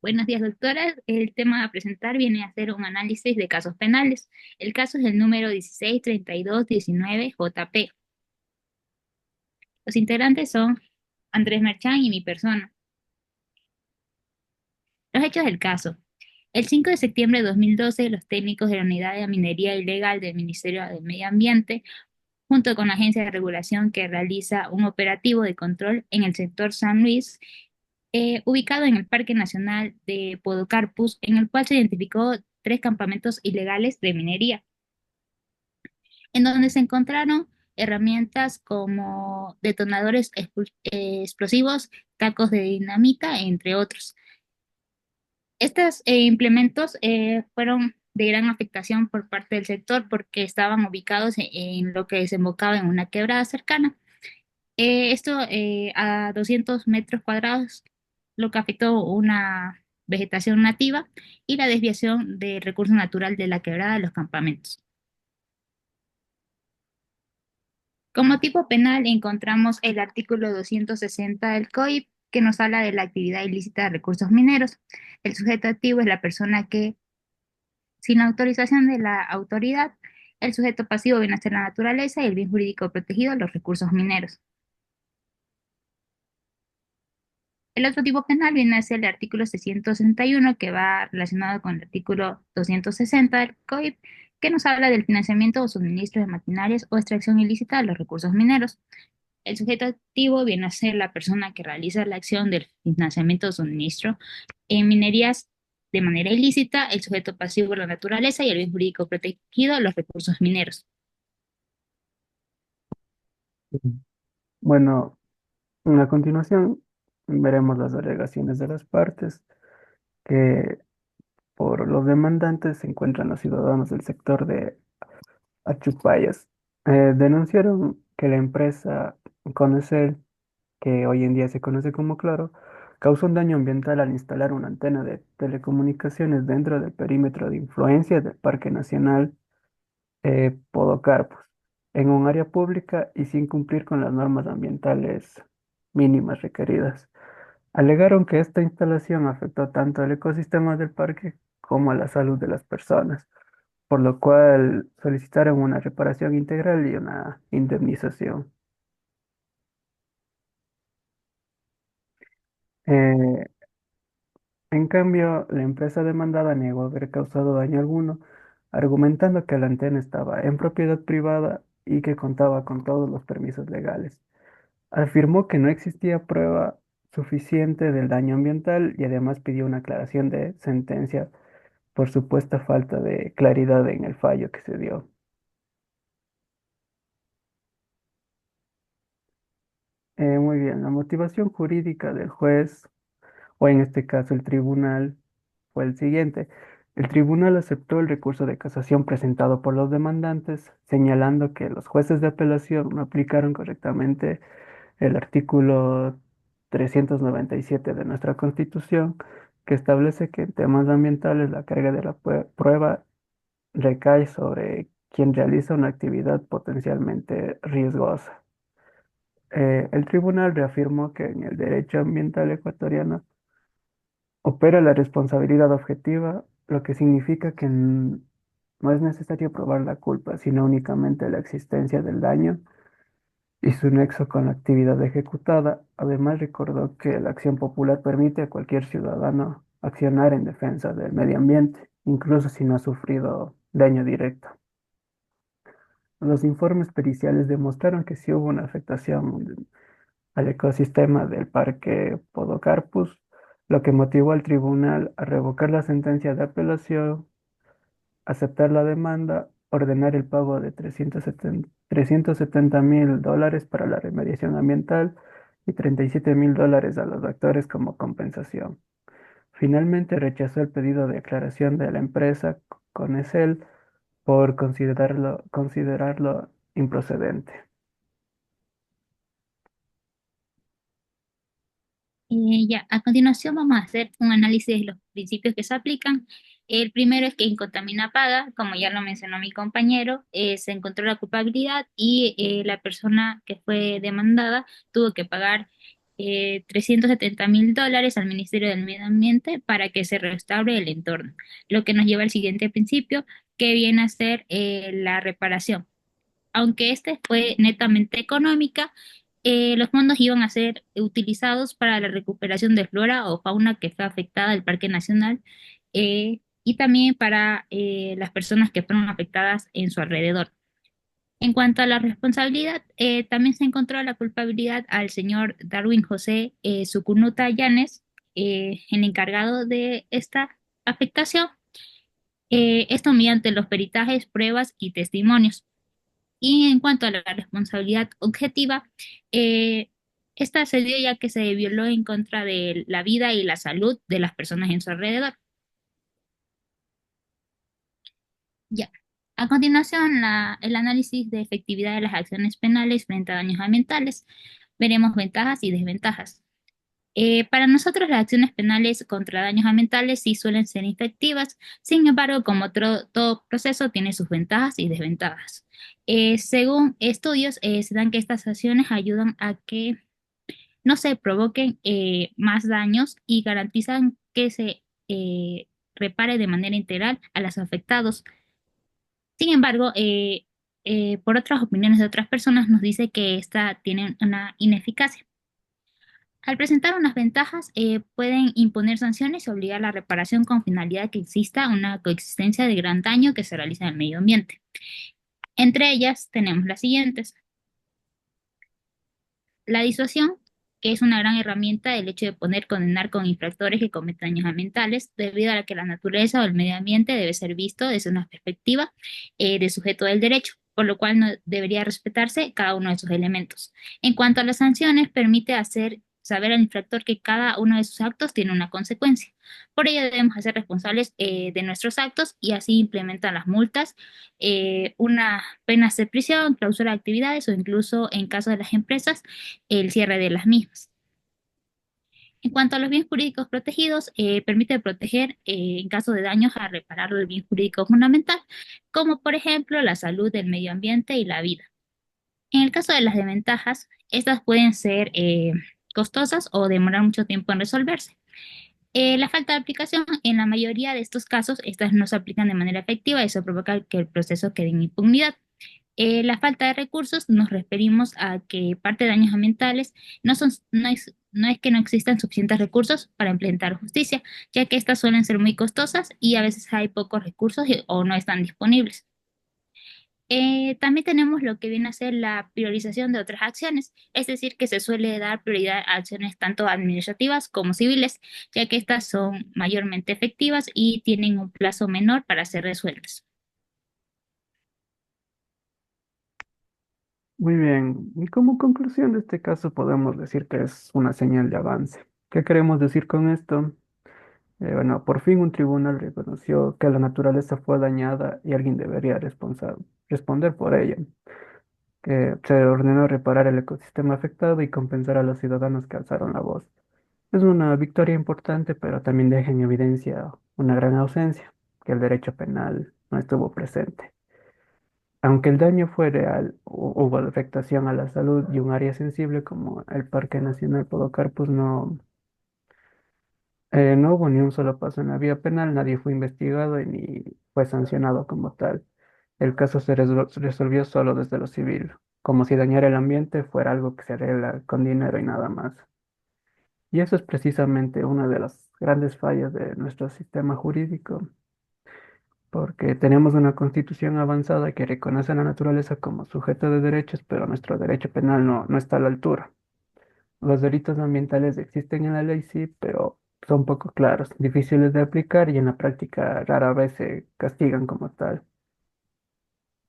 Buenos días, doctora. El tema a presentar viene a ser un análisis de casos penales. El caso es el número 163219 JP. Los integrantes son Andrés Merchán y mi persona. Los hechos del caso. El 5 de septiembre de 2012, los técnicos de la Unidad de Minería Ilegal del Ministerio del Medio Ambiente, junto con la agencia de regulación que realiza un operativo de control en el sector San Luis, ubicado en el Parque Nacional de Podocarpus, en el cual se identificó tres campamentos ilegales de minería, en donde se encontraron herramientas como detonadores explosivos, tacos de dinamita, entre otros. Estos implementos fueron de gran afectación por parte del sector porque estaban ubicados en lo que desembocaba en una quebrada cercana. Esto a 200 metros cuadrados, lo que afectó una vegetación nativa y la desviación del recurso natural de la quebrada de los campamentos. Como tipo penal encontramos el artículo 260 del COIP, que nos habla de la actividad ilícita de recursos mineros. El sujeto activo es la persona que, sin la autorización de la autoridad, el sujeto pasivo viene a ser la naturaleza y el bien jurídico protegido, los recursos mineros. El otro tipo penal viene a ser el artículo 661, que va relacionado con el artículo 260 del COIP, que nos habla del financiamiento o suministro de maquinarias o extracción ilícita de los recursos mineros. El sujeto activo viene a ser la persona que realiza la acción del financiamiento o suministro en minerías de manera ilícita, el sujeto pasivo la naturaleza y el bien jurídico protegido los recursos mineros. Bueno, a continuación veremos las alegaciones de las partes, que por los demandantes se encuentran los ciudadanos del sector de Achupayas. Denunciaron que la empresa Conecel, que hoy en día se conoce como Claro, causó un daño ambiental al instalar una antena de telecomunicaciones dentro del perímetro de influencia del Parque Nacional Podocarpus, en un área pública y sin cumplir con las normas ambientales mínimas requeridas. Alegaron que esta instalación afectó tanto al ecosistema del parque como a la salud de las personas, por lo cual solicitaron una reparación integral y una indemnización. Eh, en cambio, la empresa demandada negó haber causado daño alguno, argumentando que la antena estaba en propiedad privada y que contaba con todos los permisos legales. Afirmó que no existía prueba suficiente del daño ambiental y además pidió una aclaración de sentencia por supuesta falta de claridad en el fallo que se dio. Muy bien, la motivación jurídica del juez, o en este caso el tribunal, fue el siguiente. El tribunal aceptó el recurso de casación presentado por los demandantes, señalando que los jueces de apelación no aplicaron correctamente el artículo 397 de nuestra Constitución, que establece que en temas ambientales la carga de la prueba recae sobre quien realiza una actividad potencialmente riesgosa. El tribunal reafirmó que en el derecho ambiental ecuatoriano opera la responsabilidad objetiva, lo que significa que no es necesario probar la culpa, sino únicamente la existencia del daño y su nexo con la actividad ejecutada. Además, recordó que la acción popular permite a cualquier ciudadano accionar en defensa del medio ambiente, incluso si no ha sufrido daño directo. Los informes periciales demostraron que sí hubo una afectación al ecosistema del Parque Podocarpus, lo que motivó al tribunal a revocar la sentencia de apelación, aceptar la demanda, ordenar el pago de 370.000 dólares para la remediación ambiental y 37.000 dólares a los actores como compensación. Finalmente rechazó el pedido de aclaración de la empresa Conecel por considerarlo improcedente. Ya, a continuación vamos a hacer un análisis de los principios que se aplican. El primero es que quien contamina paga, como ya lo mencionó mi compañero, se encontró la culpabilidad y la persona que fue demandada tuvo que pagar $370.000 al Ministerio del Medio Ambiente para que se restaure el entorno, lo que nos lleva al siguiente principio, que viene a ser la reparación. Aunque este fue netamente económica, los fondos iban a ser utilizados para la recuperación de flora o fauna que fue afectada del Parque Nacional, y también para las personas que fueron afectadas en su alrededor. En cuanto a la responsabilidad, también se encontró la culpabilidad al señor Darwin José Sukunuta Llanes, el encargado de esta afectación, esto mediante los peritajes, pruebas y testimonios. Y en cuanto a la responsabilidad objetiva, eh, esta se dio ya que se violó en contra de la vida y la salud de las personas en su alrededor. Ya. A continuación, el análisis de efectividad de las acciones penales frente a daños ambientales. Veremos ventajas y desventajas. Para nosotros las acciones penales contra daños ambientales sí suelen ser efectivas, sin embargo, como todo proceso tiene sus ventajas y desventajas. Según estudios, se dan que estas acciones ayudan a que no se provoquen más daños y garantizan que se repare de manera integral a los afectados. Sin embargo, por otras opiniones de otras personas nos dice que esta tiene una ineficacia. Al presentar unas ventajas, pueden imponer sanciones y obligar a la reparación con finalidad que exista una coexistencia de gran daño que se realiza en el medio ambiente. Entre ellas tenemos las siguientes. La disuasión, que es una gran herramienta del hecho de poder condenar con infractores que cometen daños ambientales, debido a la que la naturaleza o el medio ambiente debe ser visto desde una perspectiva de sujeto del derecho, por lo cual no debería respetarse cada uno de sus elementos. En cuanto a las sanciones, permite hacer saber al infractor que cada uno de sus actos tiene una consecuencia. Por ello debemos hacer responsables de nuestros actos y así implementar las multas, una pena de prisión, clausura de actividades o incluso en caso de las empresas el cierre de las mismas. En cuanto a los bienes jurídicos protegidos, permite proteger en caso de daños a reparar el bien jurídico fundamental, como por ejemplo la salud, el medio ambiente y la vida. En el caso de las desventajas, estas pueden ser costosas o demorar mucho tiempo en resolverse. La falta de aplicación, en la mayoría de estos casos, estas no se aplican de manera efectiva y eso provoca que el proceso quede en impunidad. La falta de recursos nos referimos a que parte de daños ambientales no es que no existan suficientes recursos para implementar justicia, ya que estas suelen ser muy costosas y a veces hay pocos recursos o no están disponibles. También tenemos lo que viene a ser la priorización de otras acciones, es decir, que se suele dar prioridad a acciones tanto administrativas como civiles, ya que estas son mayormente efectivas y tienen un plazo menor para ser resueltas. Muy bien. Y como conclusión de este caso podemos decir que es una señal de avance. ¿Qué queremos decir con esto? Bueno, por fin un tribunal reconoció que la naturaleza fue dañada y alguien debería responder por ello, que se ordenó reparar el ecosistema afectado y compensar a los ciudadanos que alzaron la voz. Es una victoria importante, pero también deja en evidencia una gran ausencia, que el derecho penal no estuvo presente. Aunque el daño fue real, hubo afectación a la salud y un área sensible como el Parque Nacional Podocarpus no hubo ni un solo paso en la vía penal, nadie fue investigado y ni fue sancionado como tal. El caso se resolvió solo desde lo civil, como si dañar el ambiente fuera algo que se arregla con dinero y nada más. Y eso es precisamente una de las grandes fallas de nuestro sistema jurídico, porque tenemos una constitución avanzada que reconoce a la naturaleza como sujeto de derechos, pero nuestro derecho penal no está a la altura. Los delitos ambientales existen en la ley, sí, pero son poco claros, difíciles de aplicar y en la práctica rara vez se castigan como tal.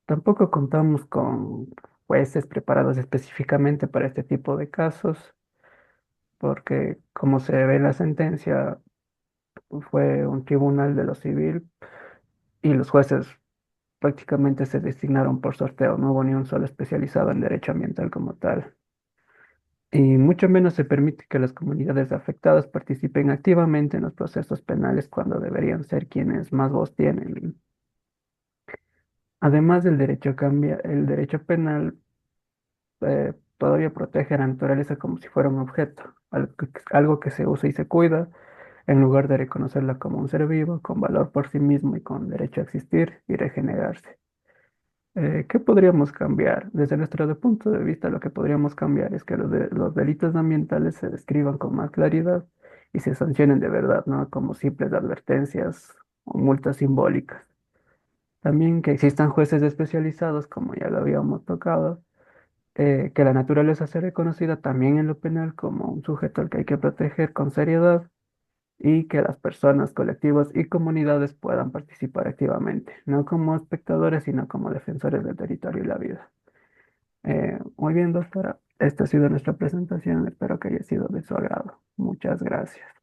Tampoco contamos con jueces preparados específicamente para este tipo de casos, porque como se ve en la sentencia, fue un tribunal de lo civil y los jueces prácticamente se designaron por sorteo, no hubo ni un solo especializado en derecho ambiental como tal. Y mucho menos se permite que las comunidades afectadas participen activamente en los procesos penales cuando deberían ser quienes más voz tienen. Además del derecho el derecho penal todavía protege a la naturaleza como si fuera un objeto. algo que se usa y se cuida, en lugar de reconocerla como un ser vivo, con valor por sí mismo y con derecho a existir y regenerarse. ¿Qué podríamos cambiar? Desde nuestro punto de vista, lo que podríamos cambiar es que los delitos ambientales se describan con más claridad y se sancionen de verdad, ¿no? Como simples advertencias o multas simbólicas. También que existan jueces especializados, como ya lo habíamos tocado, que la naturaleza sea reconocida también en lo penal como un sujeto al que hay que proteger con seriedad y que las personas, colectivos y comunidades puedan participar activamente, no como espectadores, sino como defensores del territorio y la vida. Muy bien, doctora. Esta ha sido nuestra presentación. Espero que haya sido de su agrado. Muchas gracias.